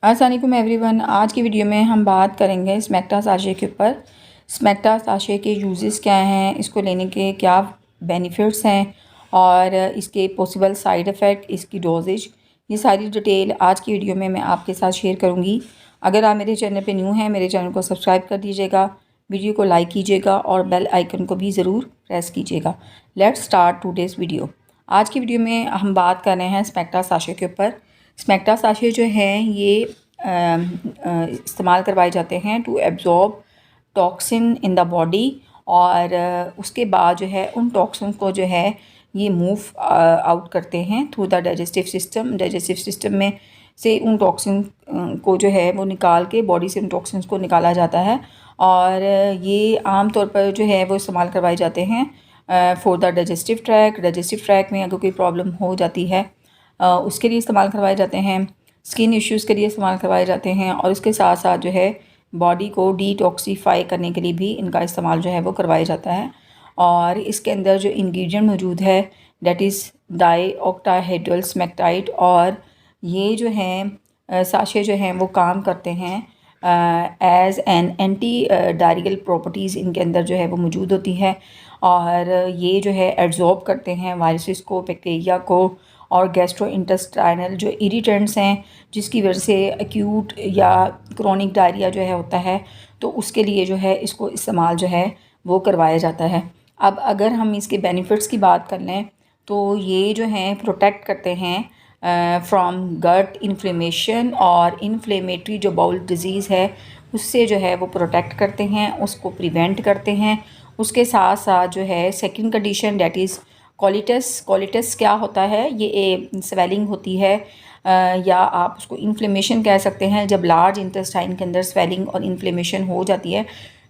अस्सलामुअलैकुम एवरीवन। आज की वीडियो में हम बात करेंगे स्मेक्टा साशे के ऊपर। स्मेक्टा साशे के यूजेस क्या हैं, इसको लेने के क्या बेनिफिट्स हैं और इसके पॉसिबल साइड इफ़ेक्ट, इसकी डोजेज, ये सारी डिटेल आज की वीडियो में मैं आपके साथ शेयर करूंगी। अगर आप मेरे चैनल पे न्यू हैं, मेरे चैनल को सब्सक्राइब कर दीजिएगा, वीडियो को लाइक कीजिएगा और बेल आइकन को भी ज़रूर प्रेस कीजिएगा। Let's start today's video. आज की वीडियो में हम बात कर रहे हैं स्मेक्टा साशे के ऊपर। स्मेक्टा साशे जो हैं ये इस्तेमाल करवाए जाते हैं to absorb toxin in the body और उसके बाद जो है उन टॉक्सिन को जो है ये मूव आउट करते हैं through the digestive system. Digestive system में से उन टॉक्सिन को जो है वो निकाल के बॉडी से उन टॉक्सिन्स को निकाला जाता है और ये आम तौर पर जो है वो इस्तेमाल करवाए जाते हैं for the digestive track. Digestive track में अगर कोई प्रॉब्लम हो जाती है उसके लिए इस्तेमाल करवाए जाते हैं, स्किन इश्यूज़ के लिए इस्तेमाल करवाए जाते हैं और उसके साथ साथ जो है बॉडी को डिटॉक्सीफाई करने के लिए भी इनका इस्तेमाल जो है वो करवाया जाता है। और इसके अंदर जो इंग्रेडिएंट मौजूद है दैट इज़ डाईऑक्टाहेड्रल स्मेक्टाइट और ये जो हैं साशे जो हैं वो काम करते हैं as an anti diarrhoeal properties इनके अंदर जो है वो मौजूद होती है और ये जो है एब्जॉर्ब करते हैं वायरसेस को, बैक्टीरिया को और गैस्ट्रोइंटेस्टाइनल जो इरिटेंट्स हैं जिसकी वजह से एक्यूट या क्रोनिक डायरिया जो है होता है, तो उसके लिए जो है इसको इस्तेमाल जो है वो करवाया जाता है। अब अगर हम इसके बेनिफिट्स की बात कर लें तो ये जो हैं प्रोटेक्ट करते हैं फ्रॉम गट इन्फ्लेमेशन और इन्फ्लेमेटरी जो बाउल डिज़ीज़ है उससे जो है वो प्रोटेक्ट करते हैं, उसको प्रिवेंट करते हैं। उसके साथ साथ जो है सेकंड कंडीशन दैट इज़ कोलिटस। कोलिटस क्या होता है, ये स्वेलिंग होती है या आप उसको इन्फ्लेमेशन कह सकते हैं। जब लार्ज इंटेस्टाइन के अंदर स्वेलिंग और इन्फ्लेमेशन हो जाती है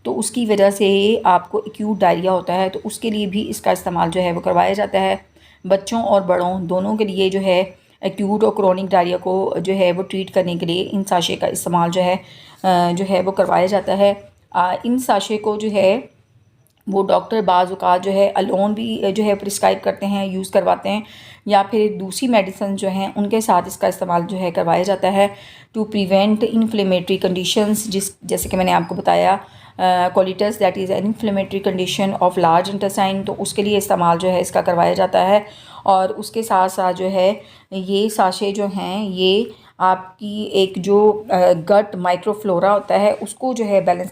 तो उसकी वजह से आपको एक्यूट डायरिया होता है, तो उसके लिए भी इसका इस्तेमाल जो है वो करवाया जाता है। बच्चों और बड़ों दोनों के लिए जो है एक्यूट और क्रोनिक डायरिया को जो है वो ट्रीट करने के लिए इन साशे का इस्तेमाल जो है वो करवाया जाता है। इन साशे को जो है वो डॉक्टर बाज़ औक़ात जो है अलोन भी जो है प्रिस्क्राइब करते हैं, यूज़ करवाते हैं या फिर दूसरी मेडिसिन जो हैं उनके साथ इसका इस्तेमाल जो है करवाया जाता है टू प्रिवेंट इन्फ्लेमेटरी कंडीशंस। जैसे कि मैंने आपको बताया colitis that is an inflammatory condition of large intestine, तो उसके लिए इस्तेमाल जो है इसका करवाया जाता है। और उसके साथ साथ जो है ये साशे जो हैं ये आपकी एक जो गट माइक्रोफ्लोरा होता है उसको जो है बैलेंस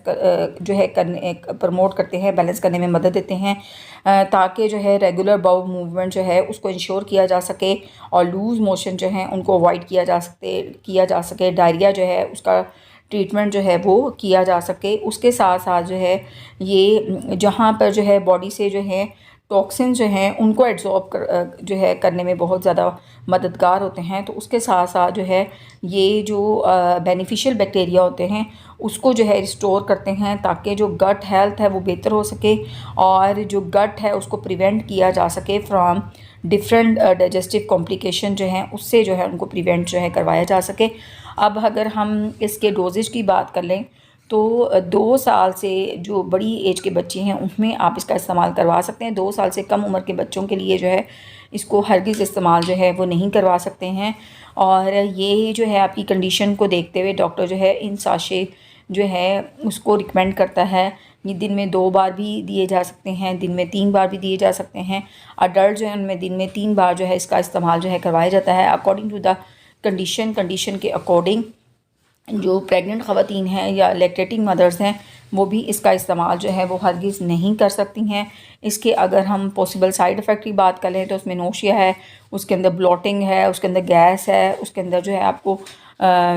जो है करने प्रमोट करते हैं, बैलेंस करने में मदद देते हैं ताकि जो है रेगुलर बाउल मूवमेंट जो है उसको इंश्योर किया जा सके और लूज़ मोशन जो है उनको अवॉइड किया जा सके, डायरिया जो है उसका ट्रीटमेंट जो है वो किया जा सके। उसके साथ साथ जो है ये जहाँ पर जो है बॉडी से जो है टॉक्सिन जो हैं उनको एब्जॉर्ब जो है करने में बहुत ज़्यादा मददगार होते हैं। तो उसके साथ साथ जो है ये जो बेनिफिशियल बैक्टीरिया होते हैं उसको जो है रिस्टोर करते हैं ताकि जो गट हेल्थ है वो बेहतर हो सके और जो गट है उसको प्रिवेंट किया जा सके फ्रॉम डिफरेंट डाइजेस्टिव कॉम्प्लिकेशन जो हैं उससे जो है उनको प्रिवेंट जो है करवाया जा सके। अब अगर हम इसके डोजेज की बात कर लें तो 2 साल से जो बड़ी एज के बच्चे हैं उनमें आप इसका इस्तेमाल करवा सकते हैं। 2 साल से कम उम्र के बच्चों के लिए जो है इसको हरगिज़ इस्तेमाल जो है वो नहीं करवा सकते हैं। और ये जो है आपकी कंडीशन को देखते हुए डॉक्टर जो है इन साशे जो है उसको रिकमेंड करता है। ये दिन में 2 बार भी दिए जा सकते हैं, दिन में 3 बार भी दिए जा सकते हैं। अडल्ट जो है उनमें दिन में 3 बार जो है इसका इस्तेमाल जो है करवाया जाता है अकॉर्डिंग टू द कंडीशन के अकॉर्डिंग। जो प्रेग्नेंट ख़वातीन हैं या लैक्टेटिंग मदर्स हैं वो भी इसका इस्तेमाल जो है वो हरगिज़ नहीं कर सकती हैं। इसके अगर हम पॉसिबल साइड इफ़ेक्ट की बात करें तो उसमें नोशिया है, उसके अंदर ब्लोटिंग है, उसके अंदर गैस है, उसके अंदर जो है आपको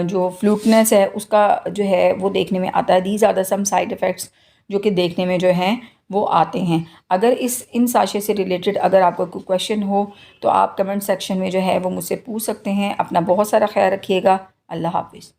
जो फ्लूटनेस है उसका जो है वो देखने में आता है। These are the some side effects जो कि देखने में जो हैं वो आते हैं। अगर इन साशे से रिलेटेड अगर आपका कोई क्वेश्चन हो तो आप कमेंट सेक्शन में जो है वो मुझसे पूछ सकते हैं। अपना बहुत सारा ख्याल रखिएगा। अल्लाह हाफिज़।